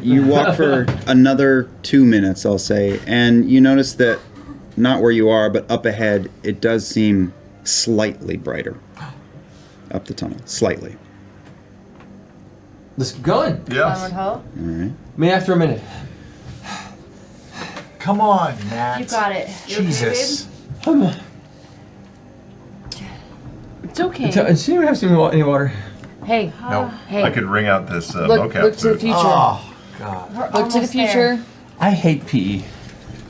You walk for another 2 minutes, I'll say, and you notice that not where you are, but up ahead, it does seem slightly brighter. Up the tunnel, slightly. Let's keep going. Yes. All right. Me after a minute. Come on, Matt. You got it. You Jesus. okay, it's okay. Does anyone have any water? Hey. Nope. Hey. I could wring out this look mocap. to the suit. future. Oh, God. We're look to the future. I hate PE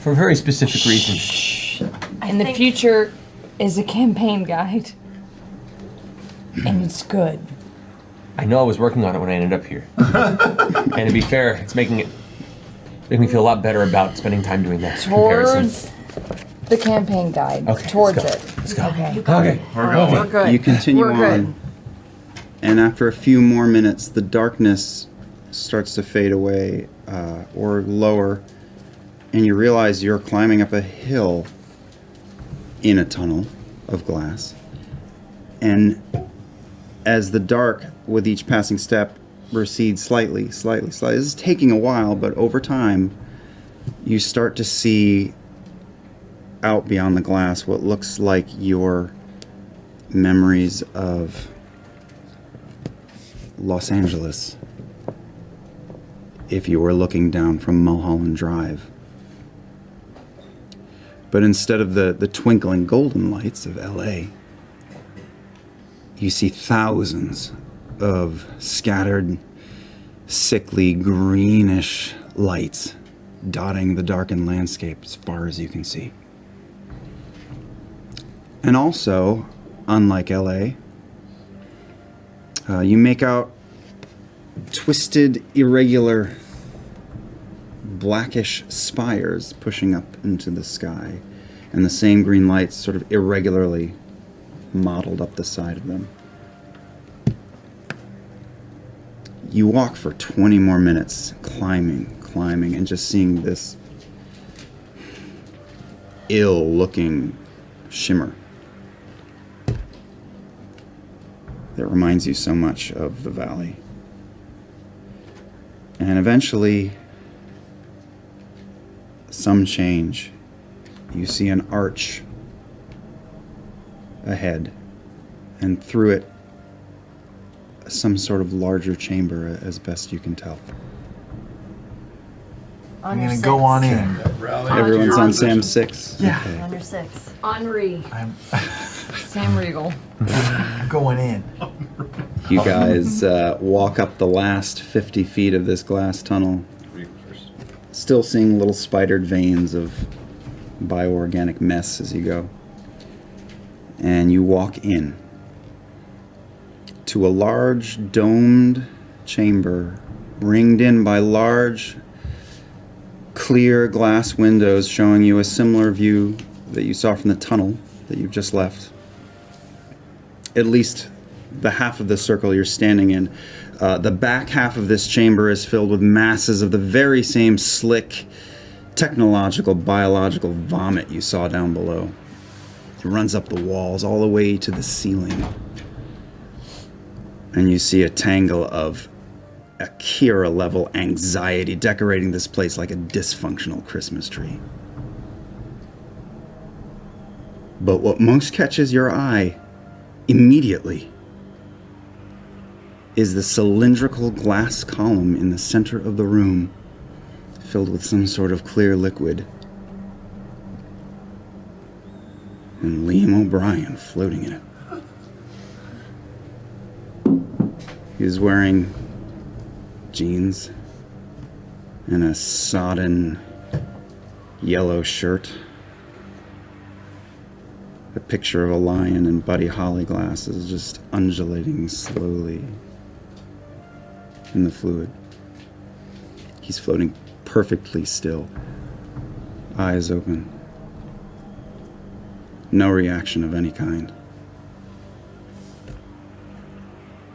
for a very specific reason. And the future is a campaign guide. And it's good. I know I was working on it when I ended up here. And to be fair, it's making me feel a lot better about spending time doing that comparison. Towards the campaign guide. Okay, Towards let's it. Let's go. Okay. Okay. We're going. We're good. You continue We're on, good. and after a few more minutes, the darkness starts to fade away or lower, and you realize you're climbing up a hill in a tunnel of glass. And as the dark, with each passing step, recedes slightly. This is taking a while, but over time, you start to see out beyond the glass what looks like your memories of Los Angeles if you were looking down from Mulholland Drive. But instead of the twinkling golden lights of LA, you see thousands of scattered, sickly, greenish lights dotting the darkened landscape as far as you can see. And also, unlike LA, you make out twisted, irregular, blackish spires pushing up into the sky, and the same green lights sort of irregularly modeled up the side of them. You walk for 20 more minutes, climbing, and just seeing this ill-looking shimmer that reminds you so much of the valley. And eventually, some change. You see an arch ahead, and through it, some sort of larger chamber, as best you can tell. I'm going to go on in. Everyone's on Sam 6? Yeah. Okay. On your 6. Henri. I'm Sam Riegel. going in. You guys walk up the last 50 feet of this glass tunnel, still seeing little spidered veins of bioorganic mess as you go. And you walk in to a large domed chamber ringed in by large clear glass windows showing you a similar view that you saw from the tunnel that you've just left. At least the half of the circle you're standing in. The back half of this chamber is filled with masses of the very same slick, technological, biological vomit you saw down below. It runs up the walls all the way to the ceiling. And you see a tangle of Akira-level anxiety decorating this place like a dysfunctional Christmas tree. But what most catches your eye immediately is the cylindrical glass column in the center of the room, filled with some sort of clear liquid. And Liam O'Brien floating in it. He's wearing jeans and a sodden yellow shirt. A picture of a lion and Buddy Holly glasses just undulating slowly in the fluid. He's floating perfectly still, eyes open. No reaction of any kind.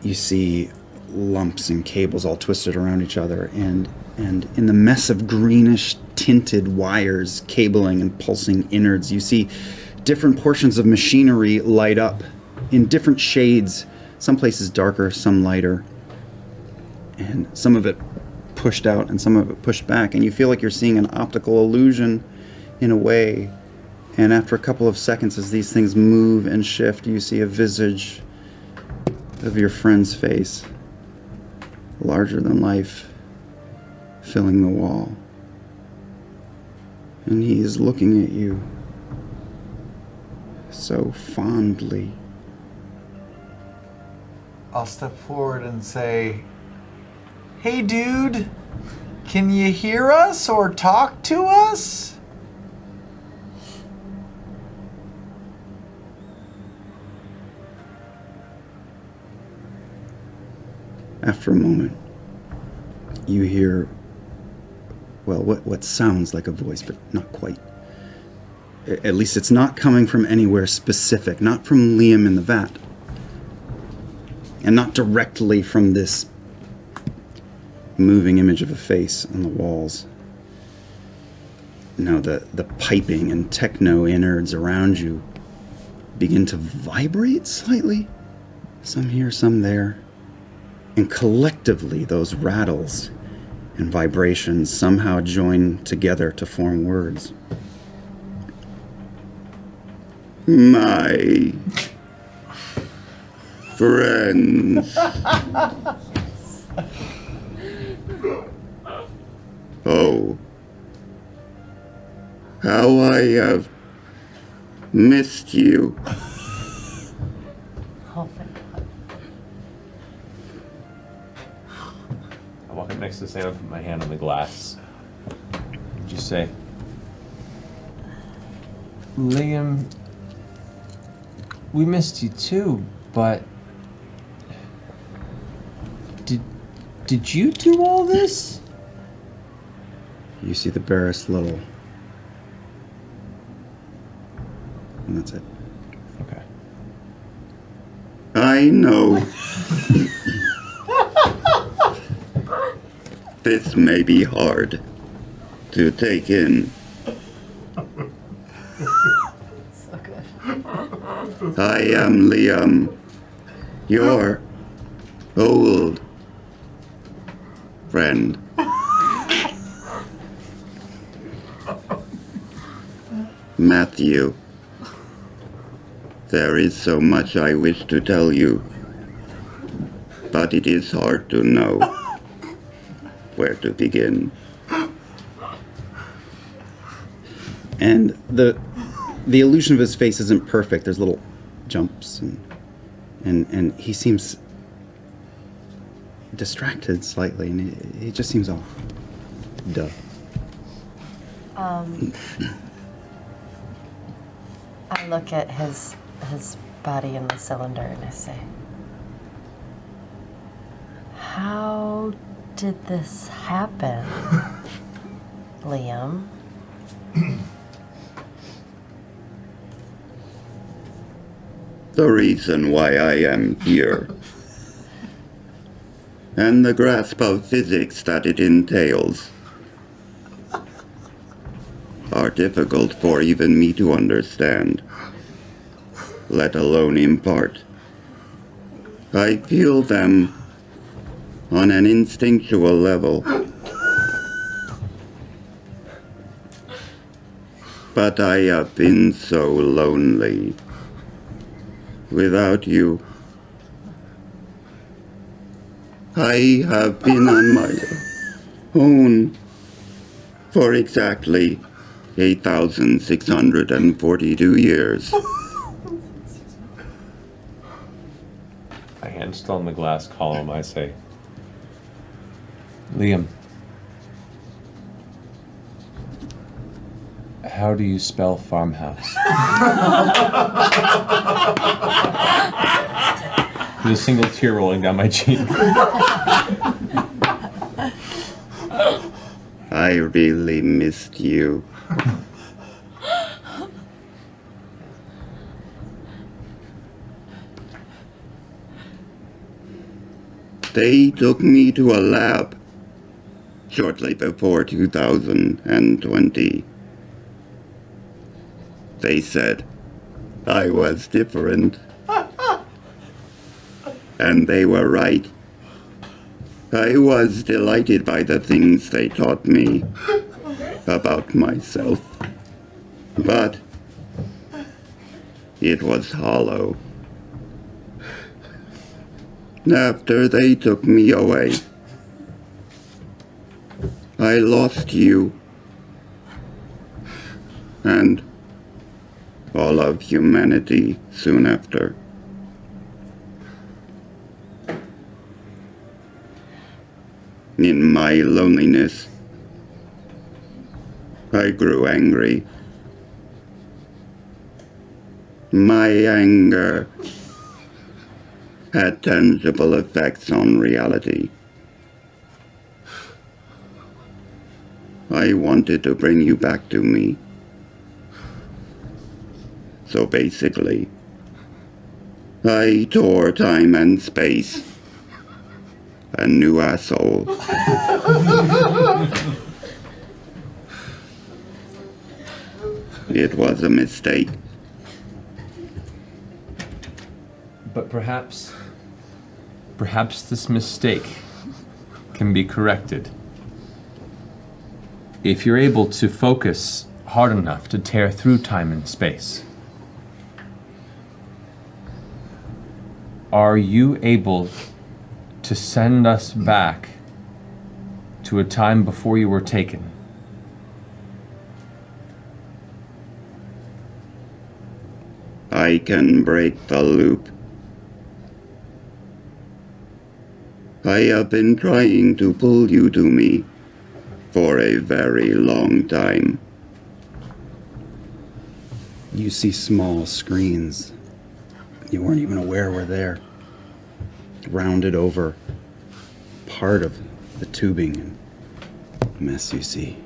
You see lumps and cables all twisted around each other, and in the mess of greenish tinted wires, cabling and pulsing innards, you see different portions of machinery light up in different shades, some places darker, some lighter, and some of it pushed out and some of it pushed back, and you feel like you're seeing an optical illusion in a way. And after a couple of seconds, as these things move and shift, you see a visage of your friend's face, larger than life, filling the wall. And he is looking at you so fondly. I'll step forward and say, "Hey, dude, can you hear us or talk to us?" After a moment, you hear, well, what sounds like a voice, but not quite. At least it's not coming from anywhere specific, not from Liam in the vat, and not directly from this moving image of a face on the walls. No, the piping and techno innards around you begin to vibrate slightly, some here, some there. And collectively, those rattles and vibrations somehow join together to form words. My friends. Oh, how I have missed you. Oh my god. I walk up next to Sam and put my hand on the glass. Just say, Liam, we missed you too, but did you do all this? You see the barest little. And that's it. Okay. I know. This may be hard to take in. So good. I am Liam, your old friend. Matthew, there is so much I wish to tell you, but it is hard to know where to begin. And the illusion of his face isn't perfect. There's little jumps and he seems distracted slightly, and he just seems off. Duh. I look at his body in the cylinder and I say, how did this happen, Liam? The reason why I am here, and the grasp of physics that it entails, are difficult for even me to understand, let alone impart. I feel them on an instinctual level, but I have been so lonely without you. I have been on my own for exactly 8,642 years. My hand still in the glass column, I say, Liam, how do you spell farmhouse? With a single tear rolling down my cheek. I really missed you. They took me to a lab shortly before 2020. They said I was different. And they were right. I was delighted by the things they taught me about myself. But it was hollow. After they took me away, I lost you. And all of humanity soon after. In my loneliness, I grew angry. My anger had tangible effects on reality. I wanted to bring you back to me. So basically, I tore time and space a new asshole. It was a mistake. But perhaps this mistake can be corrected. If you're able to focus hard enough to tear through time and space. Are you able to send us back to a time before you were taken? I can break the loop. I have been trying to pull you to me for a very long time. You see small screens you weren't even aware were there. Rounded over part of the tubing and mess you see.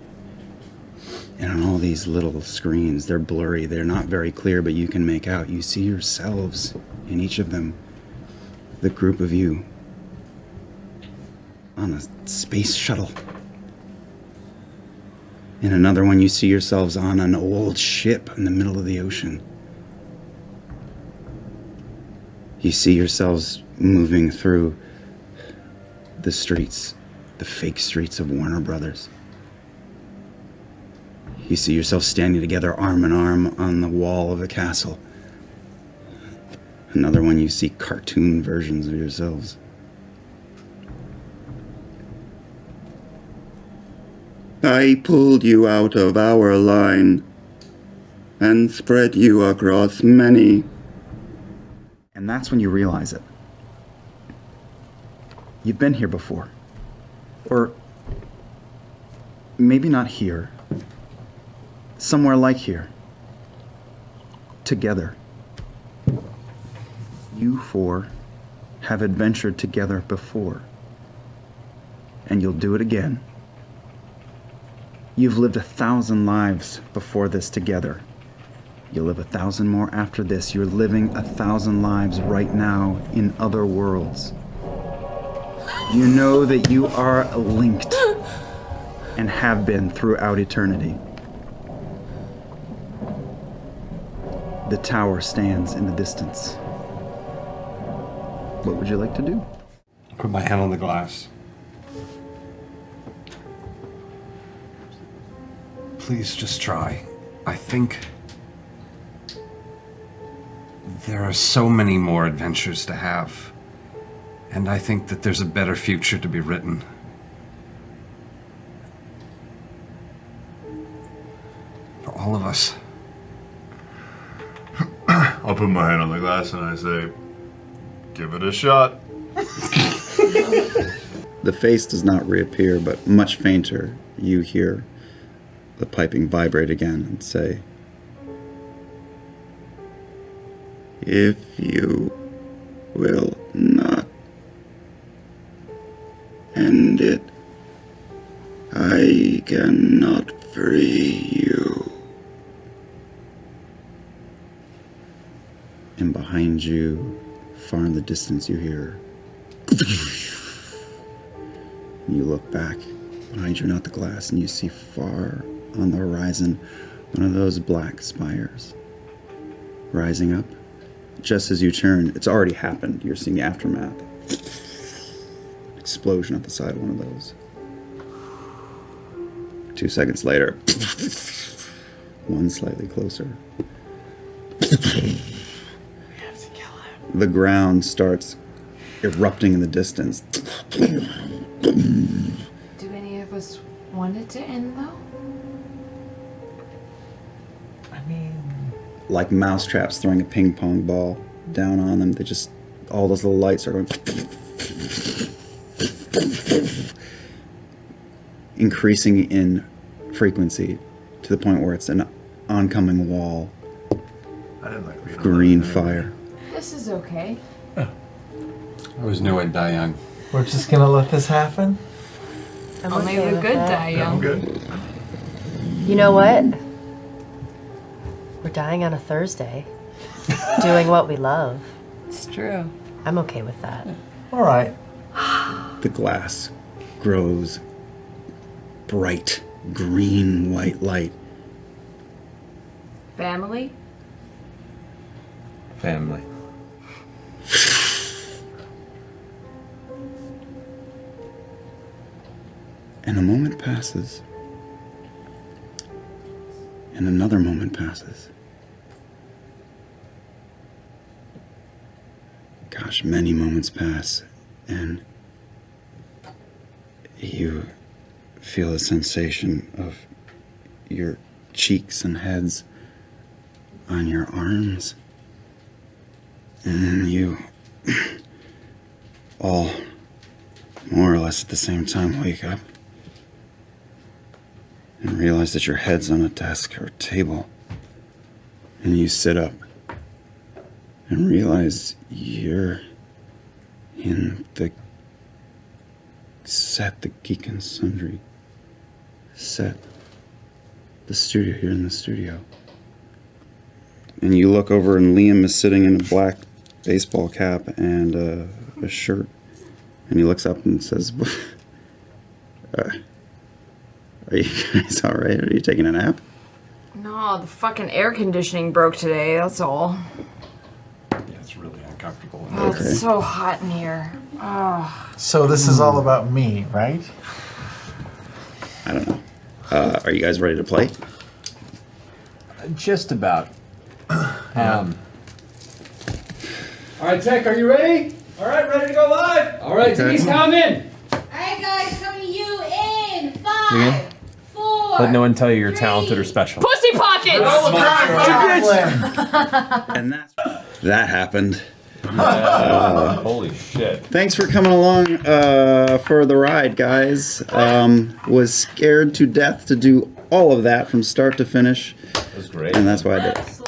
And on all these little screens, they're blurry, they're not very clear, but you can make out. You see yourselves in each of them. The group of you on a space shuttle. In another one, you see yourselves on an old ship in the middle of the ocean. You see yourselves moving through the streets, the fake streets of Warner Brothers. You see yourself standing together arm in arm on the wall of a castle. Another one, you see cartoon versions of yourselves. I pulled you out of our line and spread you across many. And that's when you realize it. You've been here before. Or maybe not here. Somewhere like here. Together. You four have adventured together before. And you'll do it again. You've lived 1,000 lives before this together. You'll live 1,000 more after this. You're living 1,000 lives right now in other worlds. You know that you are linked and have been throughout eternity. The tower stands in the distance. What would you like to do? Put my hand on the glass. Please just try. I think there are so many more adventures to have, and I think that there's a better future to be written. For all of us. I'll put my hand on the glass and I say, give it a shot. The face does not reappear, but much fainter, you hear the piping vibrate again and say, If you will not end it, I cannot free you. and behind you, far in the distance, you hear. You look back. Behind you, not the glass, and you see far on the horizon one of those black spires rising up. Just as you turn, it's already happened. You're seeing the aftermath. explosion at the side of one of those. 2 seconds later, one slightly closer. The ground starts erupting in the distance. Do any of us want it to end though? I mean, Like mousetraps throwing a ping pong ball down on them. They just, all those little lights are going, increasing in frequency to the point where it's an oncoming wall I didn't like being of green alive. fire. This is okay. I always knew I'd die young. we're just gonna let this happen? I'm Only okay the with good that. die Yeah, I'm young. good. You know what? We're dying on a Thursday, doing what we love. It's true. I'm okay with that. All right. The glass grows bright green white light. Family? Family. And a moment passes. And another moment passes. Gosh, many moments pass. And you feel a sensation of your cheeks and heads on your arms. And then you all, more or less at the same time, wake up and realize that your head's on a desk or table. And you sit up and realize you're in the set, the Geek and Sundry set, the studio, here in the studio. And you look over and Liam is sitting in a black baseball cap and a shirt. And he looks up and says, are you guys all right? Are you taking a nap? No, the fucking air conditioning broke today, that's all. Yeah, it's really uncomfortable. Oh, Okay. it's so hot in here. Oh. So this is all about me, right? I don't know. Are you guys ready to play? Just about. All right, Tech, are you ready? All right, ready to go live. All right, Denise, count in. Alright guys, coming to you in 5, 4. Let no one tell you you're talented or special. Pussy pockets! And that happened. Holy shit. Thanks for coming along for the ride, guys. Was scared to death to do all of that from start to finish, That was great. and that's why I did it.